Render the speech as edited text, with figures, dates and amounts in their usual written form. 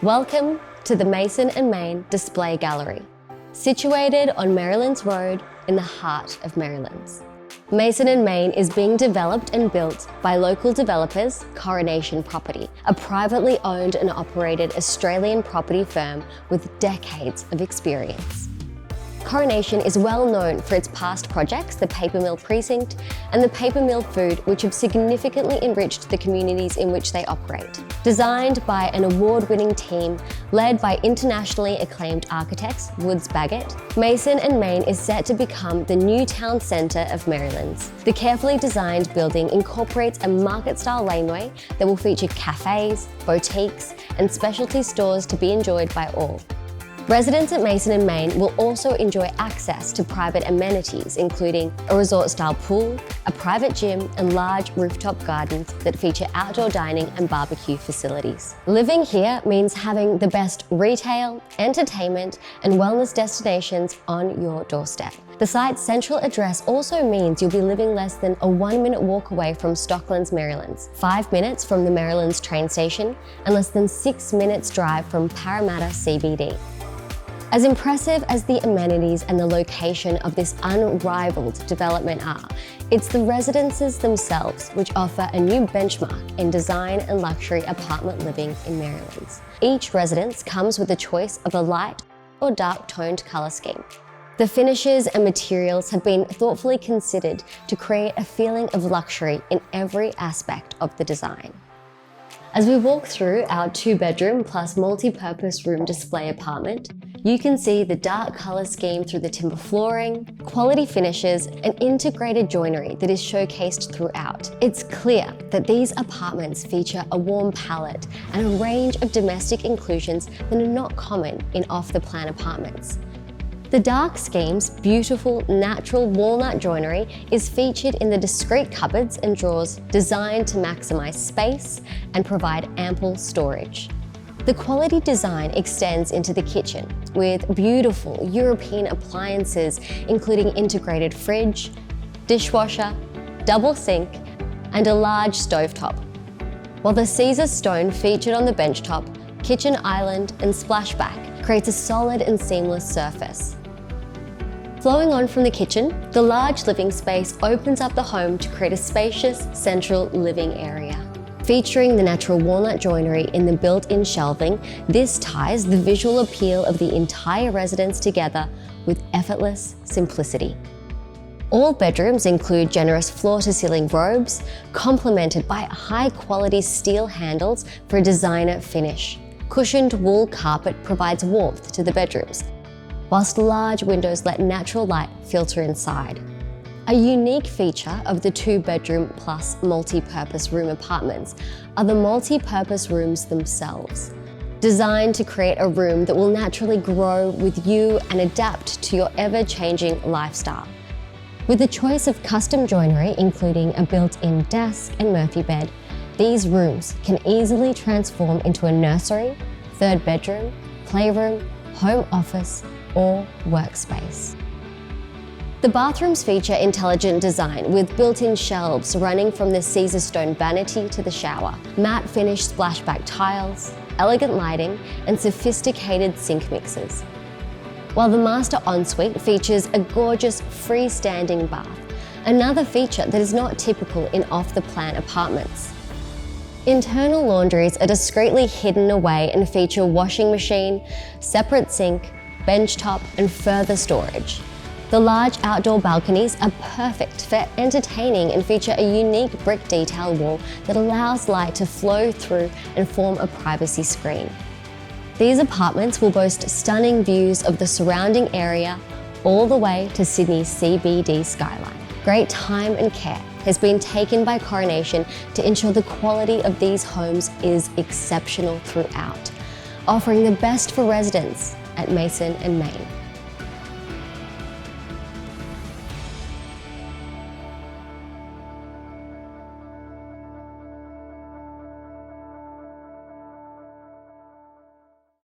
Welcome to the Mason & Main Display Gallery, situated on Merrylands Road in the heart of Merrylands. Mason & Main is being developed and built by local developers Coronation Property, a privately owned and operated Australian property firm with decades of experience. Coronation is well known for its past projects, the Paper Mill Precinct and the Paper Mill Food, which have significantly enriched the communities in which they operate. Designed by an award-winning team led by internationally acclaimed architects Woods Bagot, Mason & Main is set to become the new town centre of Merrylands. The carefully designed building incorporates a market-style laneway that will feature cafes, boutiques and specialty stores to be enjoyed by all. Residents at Mason & Main will also enjoy access to private amenities, including a resort-style pool, a private gym, and large rooftop gardens that feature outdoor dining and barbecue facilities. Living here means having the best retail, entertainment, and wellness destinations on your doorstep. The site's central address also means you'll be living less than a 1-minute walk away from Stocklands, Merrylands, 5 minutes from the Merrylands train station, and less than 6 minutes drive from Parramatta CBD. As impressive as the amenities and the location of this unrivaled development are, it's the residences themselves which offer a new benchmark in design and luxury apartment living in Merrylands. Each residence comes with a choice of a light or dark toned colour scheme. The finishes and materials have been thoughtfully considered to create a feeling of luxury in every aspect of the design. As we walk through our 2-bedroom plus multi-purpose room display apartment, you can see the dark colour scheme through the timber flooring, quality finishes, and integrated joinery that is showcased throughout. It's clear that these apartments feature a warm palette and a range of domestic inclusions that are not common in off-the-plan apartments. The dark scheme's beautiful, natural walnut joinery is featured in the discreet cupboards and drawers designed to maximise space and provide ample storage. The quality design extends into the kitchen with beautiful European appliances including integrated fridge, dishwasher, double sink, and a large stovetop. While the Caesar stone featured on the benchtop, kitchen island and splashback creates a solid and seamless surface. Flowing on from the kitchen, the large living space opens up the home to create a spacious central living area. Featuring the natural walnut joinery in the built-in shelving, this ties the visual appeal of the entire residence together with effortless simplicity. All bedrooms include generous floor-to-ceiling robes, complemented by high-quality steel handles for a designer finish. Cushioned wool carpet provides warmth to the bedrooms, whilst large windows let natural light filter inside. A unique feature of the 2-bedroom plus multi-purpose room apartments are the multi-purpose rooms themselves, designed to create a room that will naturally grow with you and adapt to your ever-changing lifestyle. With a choice of custom joinery, including a built-in desk and Murphy bed, these rooms can easily transform into a nursery, 3rd bedroom, playroom, home office, or workspace. The bathrooms feature intelligent design with built-in shelves running from the Caesar stone vanity to the shower, matte finish splashback tiles, elegant lighting, and sophisticated sink mixes. While the master ensuite features a gorgeous freestanding bath, another feature that is not typical in off-the-plan apartments. Internal laundries are discreetly hidden away and feature washing machine, separate sink, bench top, and further storage. The large outdoor balconies are perfect for entertaining and feature a unique brick detail wall that allows light to flow through and form a privacy screen. These apartments will boast stunning views of the surrounding area all the way to Sydney's CBD skyline. Great time and care has been taken by Coronation to ensure the quality of these homes is exceptional throughout, offering the best for residents at Mason & Main.